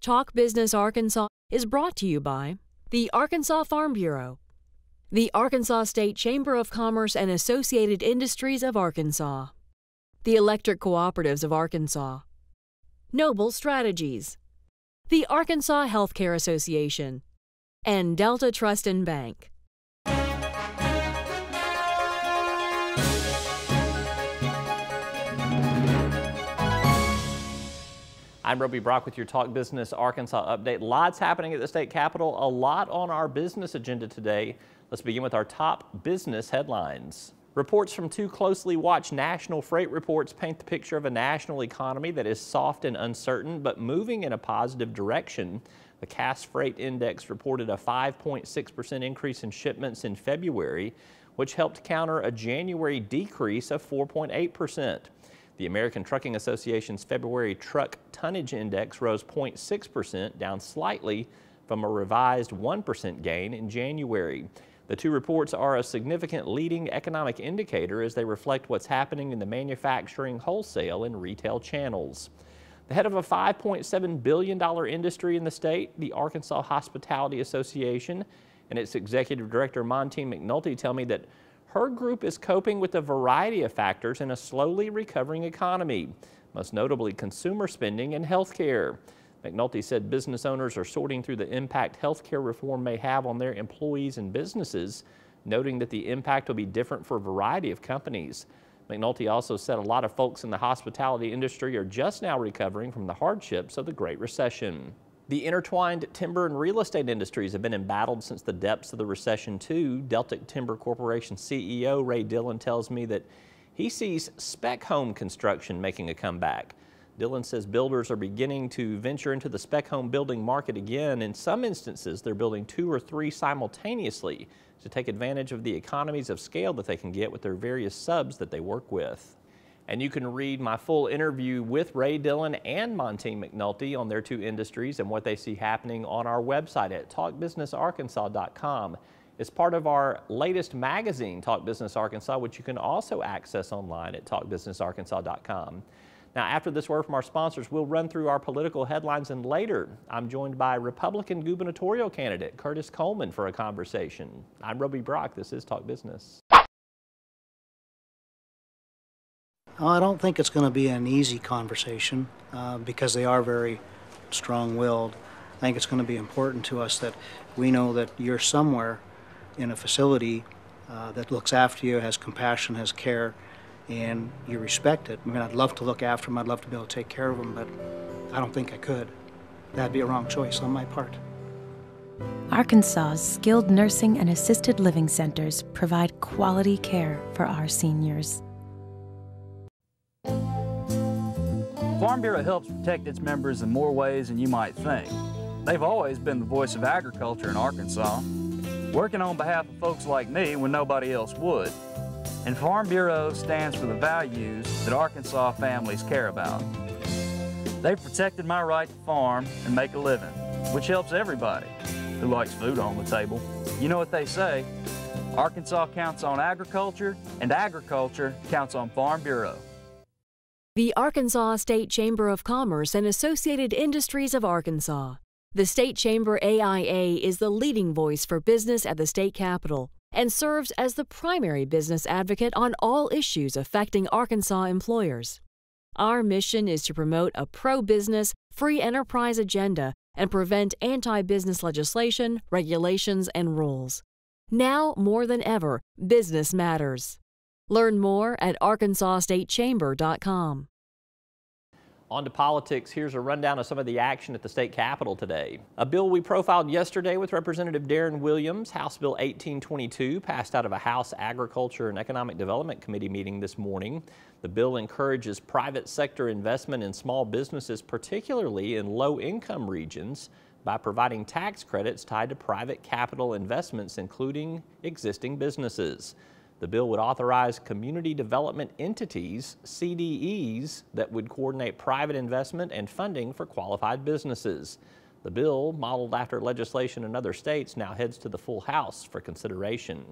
Talk Business Arkansas is brought to you by the Arkansas Farm Bureau, the Arkansas State Chamber of Commerce and Associated Industries of Arkansas, the Electric Cooperatives of Arkansas, Noble Strategies, the Arkansas Healthcare Association, and Delta Trust and Bank. I'm Roby Brock with your Talk Business Arkansas update. Lots happening at the state capitol, a lot on our business agenda today. Let's begin with our top business headlines. Reports from two closely watched national freight reports paint the picture of a national economy that is soft and uncertain, but moving in a positive direction. The Cass Freight Index reported a 5.6% increase in shipments in February, which helped counter a January decrease of 4.8%. The American Trucking Association's February Truck Tonnage Index rose 0.6%, down slightly from a revised 1% gain in January. The two reports are a significant leading economic indicator as they reflect what's happening in the manufacturing, wholesale, and retail channels. The head of a $5.7 billion industry in the state, the Arkansas Hospitality Association, and its executive director, Montine McNulty, tell me that her group is coping with a variety of factors in a slowly recovering economy, most notably consumer spending and health care. McNulty said business owners are sorting through the impact health care reform may have on their employees and businesses, noting that the impact will be different for a variety of companies. McNulty also said a lot of folks in the hospitality industry are just now recovering from the hardships of the Great Recession. The intertwined timber and real estate industries have been embattled since the depths of the recession too. Deltic Timber Corporation CEO Ray Dillon tells me that he sees spec home construction making a comeback. Dillon says builders are beginning to venture into the spec home building market again. In some instances, they're building 2 or 3 simultaneously to take advantage of the economies of scale that they can get with their various subs that they work with. And you can read my full interview with Ray Dillon and Montine McNulty on their two industries and what they see happening on our website at talkbusinessarkansas.com. It's part of our latest magazine, Talk Business Arkansas, which you can also access online at talkbusinessarkansas.com. Now, after this word from our sponsors, we'll run through our political headlines, and later I'm joined by Republican gubernatorial candidate Curtis Coleman for a conversation. I'm Roby Brock. This is Talk Business. I don't think it's going to be an easy conversation because they are very strong-willed. I think it's going to be important to us that we know that you're somewhere in a facility that looks after you, has compassion, has care, and you respect it. I mean, I'd love to look after them, I'd love to be able to take care of them, but I don't think I could. That'd be a wrong choice on my part. Arkansas's skilled nursing and assisted living centers provide quality care for our seniors. Farm Bureau helps protect its members in more ways than you might think. They've always been the voice of agriculture in Arkansas, working on behalf of folks like me when nobody else would. And Farm Bureau stands for the values that Arkansas families care about. They've protected my right to farm and make a living, which helps everybody who likes food on the table. You know what they say, Arkansas counts on agriculture, and agriculture counts on Farm Bureau. The Arkansas State Chamber of Commerce and Associated Industries of Arkansas. The State Chamber AIA is the leading voice for business at the state capitol and serves as the primary business advocate on all issues affecting Arkansas employers. Our mission is to promote a pro-business, free enterprise agenda and prevent anti-business legislation, regulations, and rules. Now more than ever, business matters. Learn more at arkansasstatechamber.com. On to politics, here's a rundown of some of the action at the state capitol today. A bill we profiled yesterday with Representative Darren Williams, House Bill 1822, passed out of a House Agriculture and Economic Development Committee meeting this morning. The bill encourages private sector investment in small businesses, particularly in low-income regions, by providing tax credits tied to private capital investments, including existing businesses. The bill would authorize community development entities, CDEs, that would coordinate private investment and funding for qualified businesses. The bill, modeled after legislation in other states, now heads to the full House for consideration.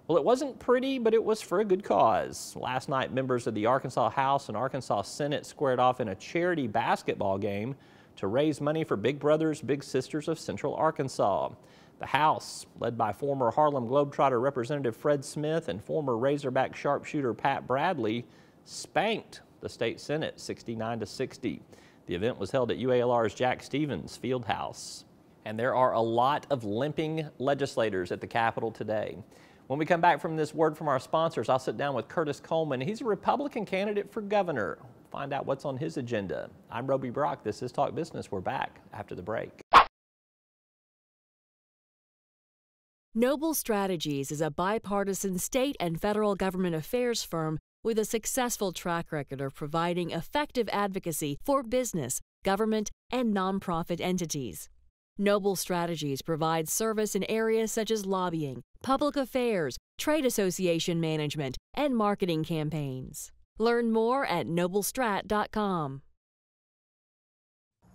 Well, it wasn't pretty, but it was for a good cause. Last night, members of the Arkansas House and Arkansas Senate squared off in a charity basketball game to raise money for Big Brothers Big Sisters of Central Arkansas. The House, led by former Harlem Globetrotter Representative Fred Smith and former Razorback sharpshooter Pat Bradley, spanked the state Senate 69-60. The event was held at UALR's Jack Stevens Fieldhouse. And there are a lot of limping legislators at the Capitol today. When we come back from this word from our sponsors, I'll sit down with Curtis Coleman. He's a Republican candidate for governor. Find out what's on his agenda. I'm Roby Brock. This is Talk Business. We're back after the break. Noble Strategies is a bipartisan state and federal government affairs firm with a successful track record of providing effective advocacy for business, government, and nonprofit entities. Noble Strategies provides service in areas such as lobbying, public affairs, trade association management, and marketing campaigns. Learn more at noblestrat.com.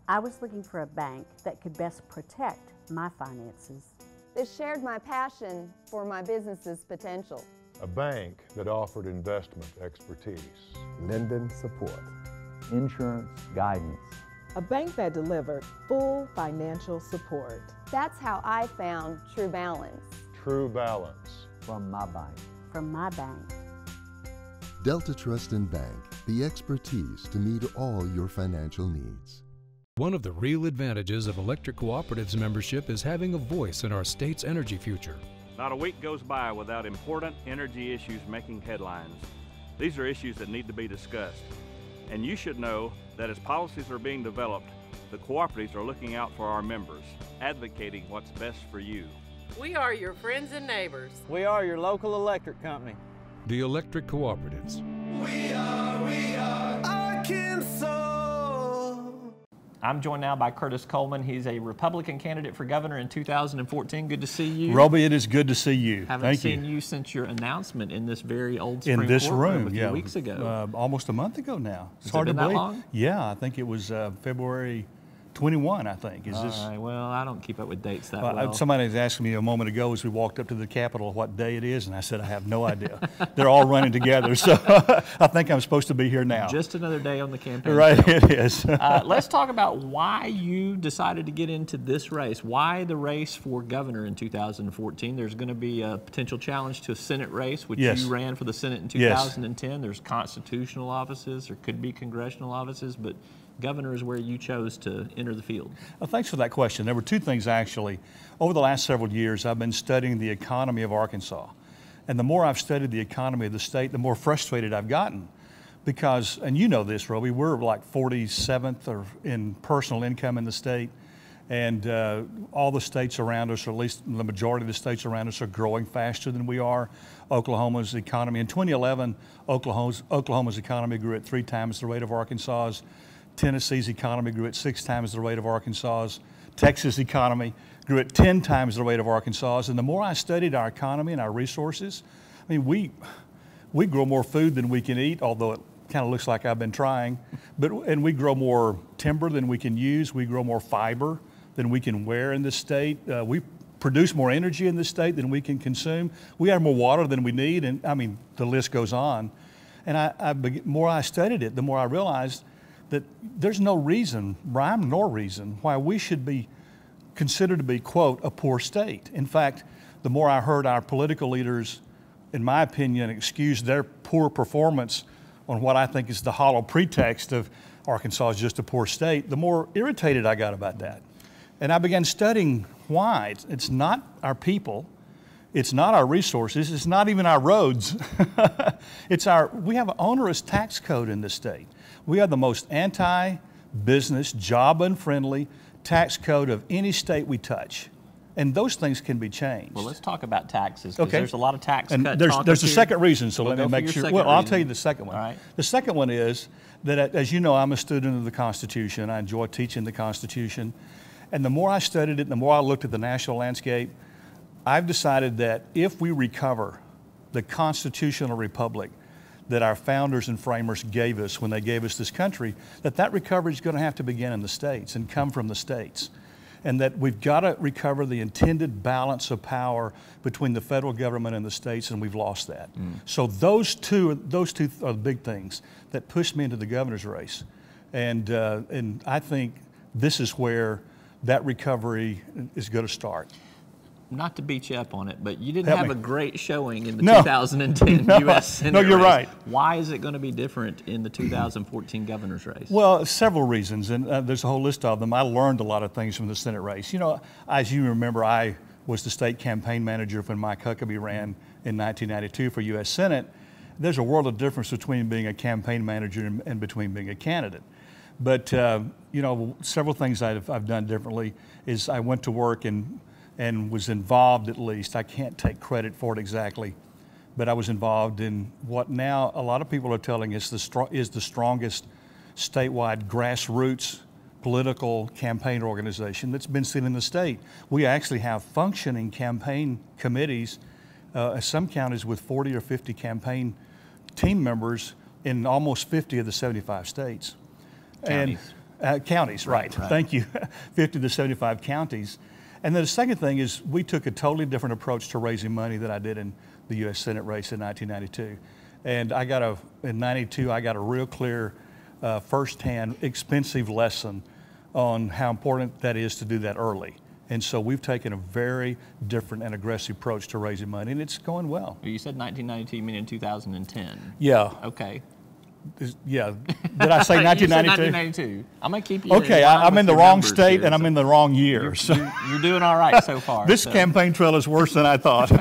I was looking for a bank that could best protect my finances. That shared my passion for my business's potential. A bank that offered investment expertise, lending support, insurance guidance. A bank that delivered full financial support. That's how I found True Balance. True Balance. From my bank. From my bank. Delta Trust and Bank, the expertise to meet all your financial needs. One of the real advantages of electric cooperatives membership is having a voice in our state's energy future. Not a week goes by without important energy issues making headlines. These are issues that need to be discussed. And you should know that as policies are being developed, the cooperatives are looking out for our members, advocating what's best for you. We are your friends and neighbors. We are your local electric company. The electric cooperatives. We are Arkansas. I'm joined now by Curtis Coleman. He's a Republican candidate for governor in 2014. Good to see you. Roby, it is good to see you. Haven't seen you since your announcement in this very old Supreme in this Court room a few weeks ago. Almost a month ago now. It's hard to believe. That long? Yeah, I think it was February 21, I think. All right, well, I don't keep up with dates that well. Somebody was asking me a moment ago as we walked up to the Capitol what day it is, and I said I have no idea. They're all running together, so I think I'm supposed to be here now. Just another day on the campaign Right, trail. It is. Let's talk about why you decided to get into this race. Why the race for governor in 2014? There's going to be a potential challenge to a Senate race, which you ran for the Senate in 2010. Yes. There's constitutional offices, there could be congressional offices, but governor is where you chose to enter the field. Well, thanks for that question. There were two things actually. Over the last several years, I've been studying the economy of Arkansas. And the more I've studied the economy of the state, the more frustrated I've gotten. Because, and you know this, Roby, we're like 47th or in personal income in the state. And all the states around us, or at least the majority of the states around us, are growing faster than we are. Oklahoma's economy, in 2011, Oklahoma's economy grew at 3 times the rate of Arkansas's. Tennessee's economy grew at 6 times the rate of Arkansas's. Texas' economy grew at 10 times the rate of Arkansas's. And the more I studied our economy and our resources, I mean, we grow more food than we can eat, although it kind of looks like I've been trying. And we grow more timber than we can use. We grow more fiber than we can wear in this state. We produce more energy in this state than we can consume. We have more water than we need, and I mean, the list goes on. And the more I studied it, the more I realized that there's no reason, rhyme nor reason, why we should be considered to be, quote, a poor state. In fact, the more I heard our political leaders, in my opinion, excuse their poor performance on what I think is the hollow pretext of Arkansas is just a poor state, the more irritated I got about that. And I began studying why. It's not our people, it's not our resources, it's not even our roads. We have an onerous tax code in this state. We have the most anti-business, job-unfriendly tax code of any state we touch. And those things can be changed. Well, let's talk about taxes, because there's a lot of tax and cut there's a second reason, so let me make sure. Well, I'll tell you the second one. All right. The second one is that, as you know, I'm a student of the Constitution. I enjoy teaching the Constitution. And the more I studied it, and the more I looked at the national landscape, I've decided that if we recover the constitutional republic that our founders and framers gave us when they gave us this country, that recovery is going to have to begin in the states and come from the states. And that we've got to recover the intended balance of power between the federal government and the states, and we've lost that. So those two are the big things that pushed me into the governor's race. And I think this is where that recovery is going to start. Not to beat you up on it, but you didn't Help have me. a great showing in the No. 2010 No. U.S. Senate No, you're race. right. Why is it going to be different in the 2014 governor's race? Well, several reasons, and there's a whole list of them. I learned a lot of things from the Senate race. You know, as you remember, I was the state campaign manager when Mike Huckabee ran in 1992 for U.S. Senate. There's a world of difference between being a campaign manager and between being a candidate. But, you know, several things I've done differently is I went to work and was involved, at least. I can't take credit for it exactly, but I was involved in what now a lot of people are telling us is the strongest statewide grassroots political campaign organization that's been seen in the state. We actually have functioning campaign committees, some counties with 40 or 50 campaign team members in almost 50 of the 75 states. Counties. And, counties, right. Thank you. 50 to 75 counties. And then the second thing is we took a totally different approach to raising money than I did in the U.S. Senate race in 1992. And in 92, I got a real clear, firsthand, expensive lesson on how important that is to do that early. And so we've taken a very different and aggressive approach to raising money, and it's going well. You said 1992, you mean in 2010? Yeah. Okay. Yeah. Did I say 1992? You said 1992. I'm going to keep you Okay, I'm in the wrong state and I'm in the wrong year. You're doing all right so far. This campaign trail is worse than I thought.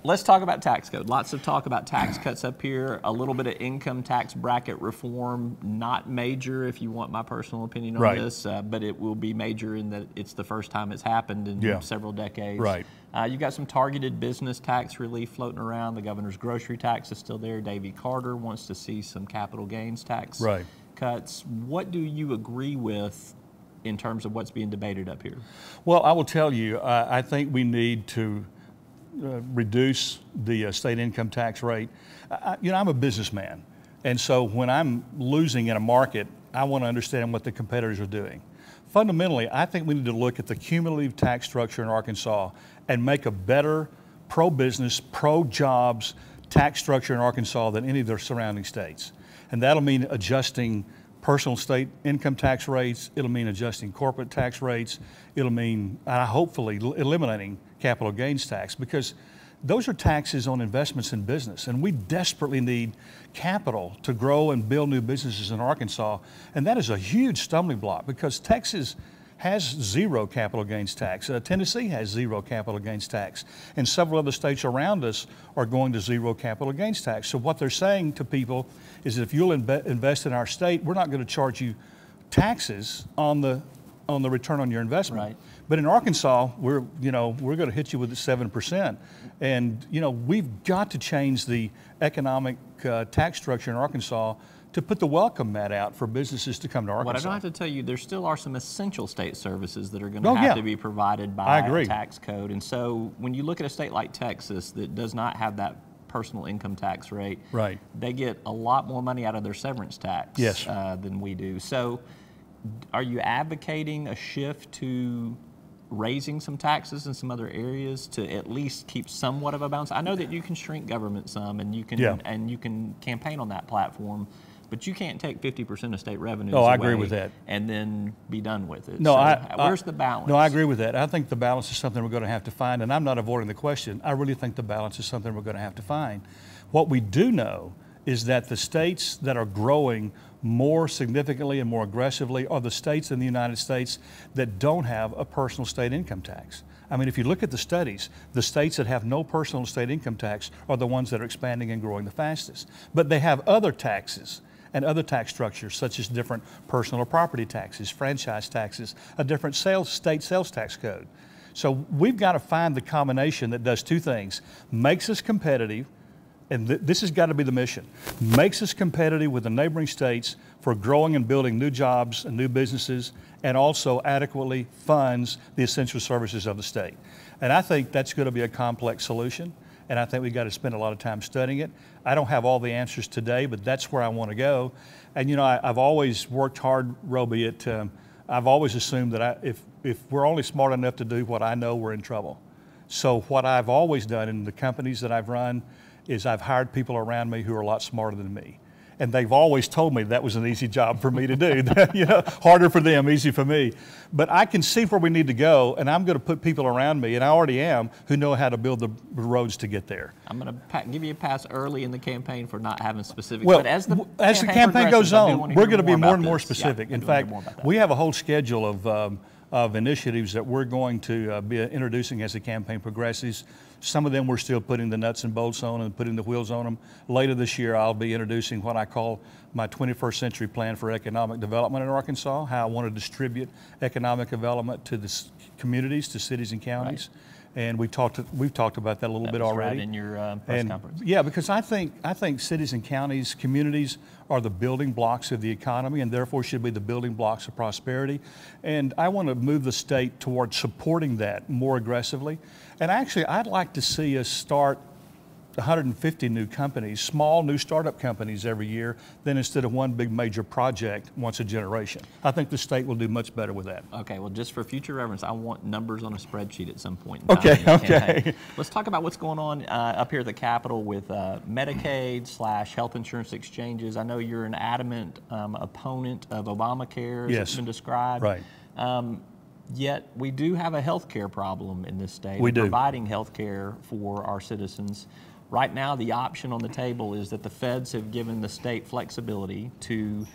Let's talk about tax code. Lots of talk about tax cuts up here, a little bit of income tax bracket reform, not major if you want my personal opinion on this, but it will be major in that it's the first time it's happened in several decades. Right. You've got some targeted business tax relief floating around. The governor's grocery tax is still there. Davy Carter wants to see some capital gains tax cuts. What do you agree with in terms of what's being debated up here? Well, I will tell you, I think we need to reduce the state income tax rate. You know, I'm a businessman, and so when I'm losing in a market, I want to understand what the competitors are doing. Fundamentally, I think we need to look at the cumulative tax structure in Arkansas and make a better pro-business, pro-jobs tax structure in Arkansas than any of their surrounding states. And that'll mean adjusting personal state income tax rates, it'll mean adjusting corporate tax rates, it'll mean hopefully eliminating capital gains tax, because those are taxes on investments in business, and we desperately need capital to grow and build new businesses in Arkansas, and that is a huge stumbling block because Texas has zero capital gains tax. Tennessee has zero capital gains tax, and several other states around us are going to zero capital gains tax. So what they're saying to people is that if you'll invest in our state, we're not going to charge you taxes on the return on your investment. Right. But in Arkansas, we're going to hit you with 7%, and we've got to change the economic tax structure in Arkansas to put the welcome mat out for businesses to come to Arkansas. What I don't have to tell you, there still are some essential state services that are going to have to be provided by a tax code. And so when you look at a state like Texas that does not have that personal income tax rate, they get a lot more money out of their severance tax than we do. So are you advocating a shift to raising some taxes in some other areas to at least keep somewhat of a balance? I know that you can shrink government some and you can campaign on that platform, but you can't take 50% of state revenues away I agree with that. And then be done with it. No, so where's the balance? No, I agree with that. I think the balance is something we're going to have to find, and I'm not avoiding the question. I really think the balance is something we're going to have to find. What we do know is that the states that are growing more significantly and more aggressively are the states in the United States that don't have a personal state income tax. I mean, if you look at the studies, the states that have no personal state income tax are the ones that are expanding and growing the fastest. But they have other taxes and other tax structures, such as different personal or property taxes, franchise taxes, a different state sales tax code. So we've got to find the combination that does two things: makes us competitive, and this has got to be the mission, makes us competitive with the neighboring states for growing and building new jobs and new businesses, and also adequately funds the essential services of the state. And I think that's going to be a complex solution, and I think we've got to spend a lot of time studying it. I don't have all the answers today, but that's where I want to go. And I've always worked hard, Roby, I've always assumed that if we're only smart enough to do what I know, we're in trouble. So what I've always done in the companies that I've run is I've hired people around me who are a lot smarter than me. And they've always told me that was an easy job for me to do. You know, harder for them, easy for me. But I can see where we need to go, and I'm going to put people around me, and I already am, who know how to build the roads to get there. I'm going to give you a pass early in the campaign for not having specifics. Well, but as the campaign goes on, we're going to be more and more specific. Yeah, in fact, we have a whole schedule of initiatives that we're going to be introducing as the campaign progresses. Some of them we're still putting the nuts and bolts on and putting the wheels on them. Later this year, I'll be introducing what I call my 21st century plan for economic development in Arkansas, how I want to distribute economic development to the communities, to cities and counties. Right. And we've talked about that a little bit already. Right in your press conference. Yeah, because I think cities and counties, communities are the building blocks of the economy, and therefore should be the building blocks of prosperity. And I want to move the state towards supporting that more aggressively. And actually, I'd like to see us start 150 new companies, small new startup companies every year, then instead of one big major project once a generation. I think the state will do much better with that. Okay, well, just for future reference, I want numbers on a spreadsheet at some point. Okay. Let's talk about what's going on up here at the Capitol with Medicaid / health insurance exchanges. I know you're an adamant opponent of Obamacare, as it's been described. Right. Yet we do have a health care problem in this state. We do. Providing health care for our citizens. Right now, the option on the table is that the feds have given the state flexibility to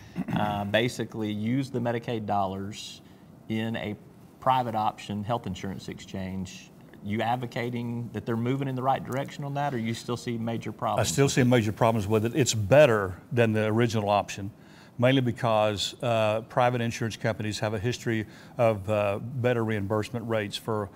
basically use the Medicaid dollars in a private option health insurance exchange. You advocating that they're moving in the right direction on that, or you still see major problems? I still see major problems with it. It's better than the original option, mainly because private insurance companies have a history of better reimbursement rates for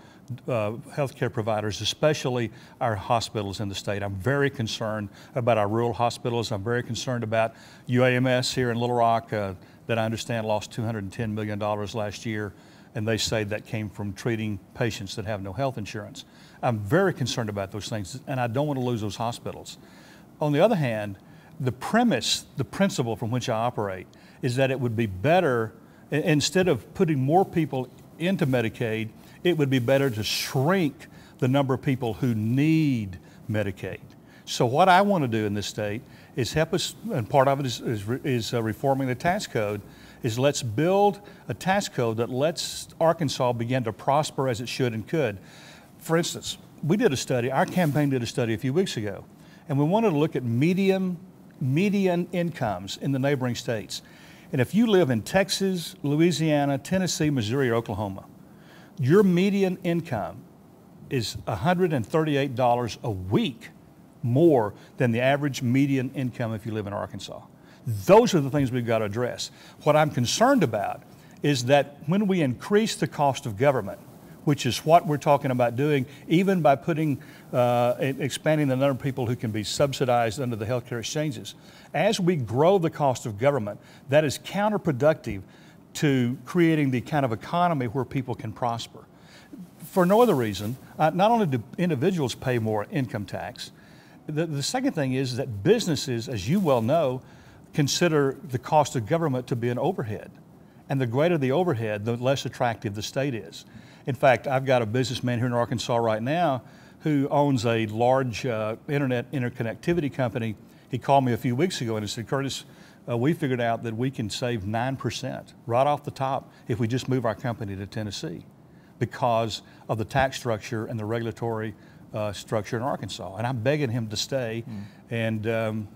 healthcare providers, especially our hospitals in the state. I'm very concerned about our rural hospitals. I'm very concerned about UAMS here in Little Rock that I understand lost $210 million last year, and they say that came from treating patients that have no health insurance. I'm very concerned about those things, and I don't want to lose those hospitals. On the other hand, the principle from which I operate is that it would be better, instead of putting more people into Medicaid, it would be better to shrink the number of people who need Medicaid. So what I want to do in this state is help us, and part of it is reforming the tax code, is let's build a tax code that lets Arkansas begin to prosper as it should and could. For instance, we did a study, our campaign did a study a few weeks ago, and we wanted to look at median incomes in the neighboring states. And if you live in Texas, Louisiana, Tennessee, Missouri, or Oklahoma, your median income is $138 a week more than the average median income if you live in Arkansas. Those are the things we've got to address. What I'm concerned about is that when we increase the cost of government, which is what we're talking about doing, even by expanding the number of people who can be subsidized under the healthcare exchanges. As we grow the cost of government, that is counterproductive to creating the kind of economy where people can prosper. For no other reason, not only do individuals pay more income tax, the second thing is that businesses, as you well know, consider the cost of government to be an overhead. And the greater the overhead, the less attractive the state is. In fact, I've got a businessman here in Arkansas right now who owns a large internet interconnectivity company. He called me a few weeks ago and he said, Curtis, we figured out that we can save 9% right off the top if we just move our company to Tennessee because of the tax structure and the regulatory structure in Arkansas. And I'm begging him to stay. And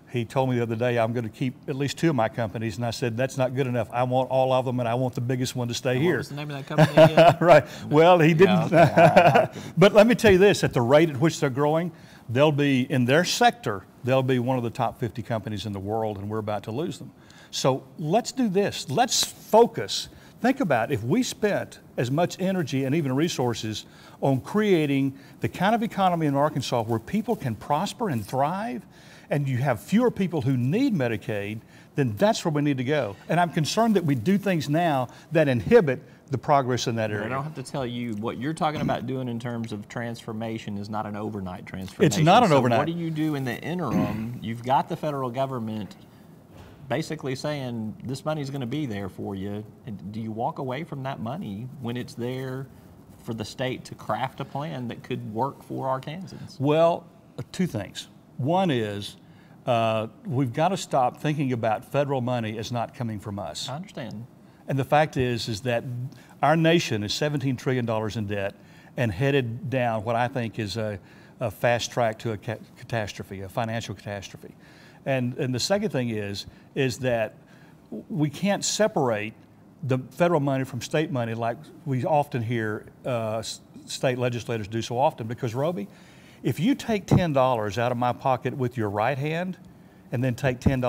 he told me the other day, I'm going to keep at least 2 of my companies. And I said, that's not good enough. I want all of them, and I want the biggest one to stay here. What was the name of that company again? Right. Well, he didn't. Yeah, okay. But let me tell you this, at the rate at which they're growing, they'll be, in their sector, they'll be one of the top 50 companies in the world, and we're about to lose them. So let's do this. Let's focus. Think about if we spent as much energy and even resources on creating the kind of economy in Arkansas where people can prosper and thrive, and you have fewer people who need Medicaid, then that's where we need to go. And I'm concerned that we do things now that inhibit the progress in that area. I don't have to tell you, what you're talking about doing in terms of transformation is not an overnight transformation. It's not an overnight. What do you do in the interim? You've got the federal government basically saying this money's going to be there for you. And do you walk away from that money when it's there for the state to craft a plan that could work for Arkansans? Well, 2 things. One is we've got to stop thinking about federal money as not coming from us. I understand. And the fact is that our nation is $17 trillion in debt and headed down what I think is a fast track to a catastrophe, a financial catastrophe. And the second thing is that we can't separate the federal money from state money like we often hear state legislators do so often, because Roby, if you take $10 out of my pocket with your right hand and then take $10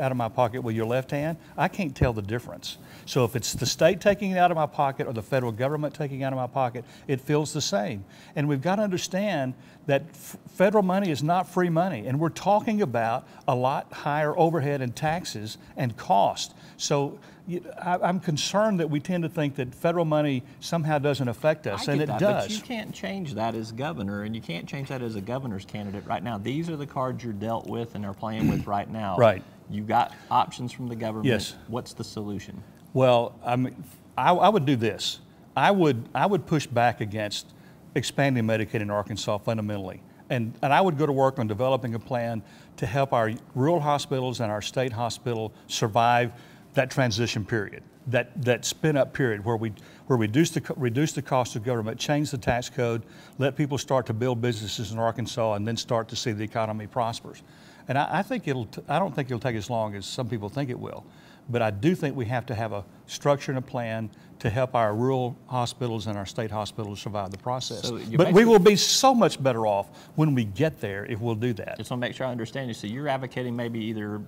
out of my pocket with your left hand, I can't tell the difference. So if it's the state taking it out of my pocket or the federal government taking it out of my pocket, it feels the same. And we've got to understand that federal money is not free money, and we're talking about a lot higher overhead and taxes and cost. So I'm concerned that we tend to think that federal money somehow doesn't affect us, and it does. But you can't change that as governor, and you can't change that as a governor's candidate right now. These are the cards you're dealt with and are playing with right now. Right. You got options from the government. Yes. What's the solution? Well, I would do this. I would push back against expanding Medicaid in Arkansas fundamentally. And I would go to work on developing a plan to help our rural hospitals and our state hospital survive that transition period, that spin-up period where we reduce the cost of government, change the tax code, let people start to build businesses in Arkansas, and then start to see the economy prospers. And I don't think it'll take as long as some people think it will. But I do think we have to have a structure and a plan to help our rural hospitals and our state hospitals survive the process. So but we will be so much better off when we get there if we'll do that. Just want to make sure I understand you. So you're advocating maybe either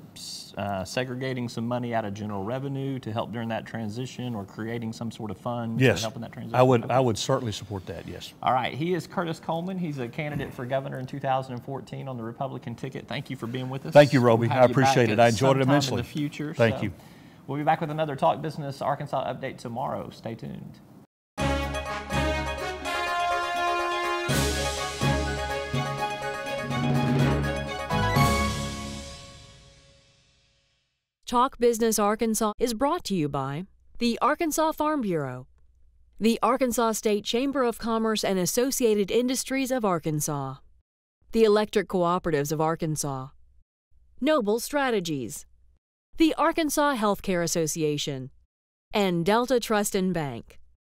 segregating some money out of general revenue to help during that transition, or creating some sort of fund to help in that transition? I would certainly support that, yes. All right. He is Curtis Coleman. He's a candidate for governor in 2014 on the Republican ticket. Thank you for being with us. Thank you, Roby. I appreciate it. I enjoyed it immensely. In the future. Thank you. We'll be back with another Talk Business Arkansas update tomorrow. Stay tuned. Talk Business Arkansas is brought to you by the Arkansas Farm Bureau, the Arkansas State Chamber of Commerce and Associated Industries of Arkansas, the Electric Cooperatives of Arkansas, Noble Strategies, the Arkansas Healthcare Association, and Delta Trust and Bank.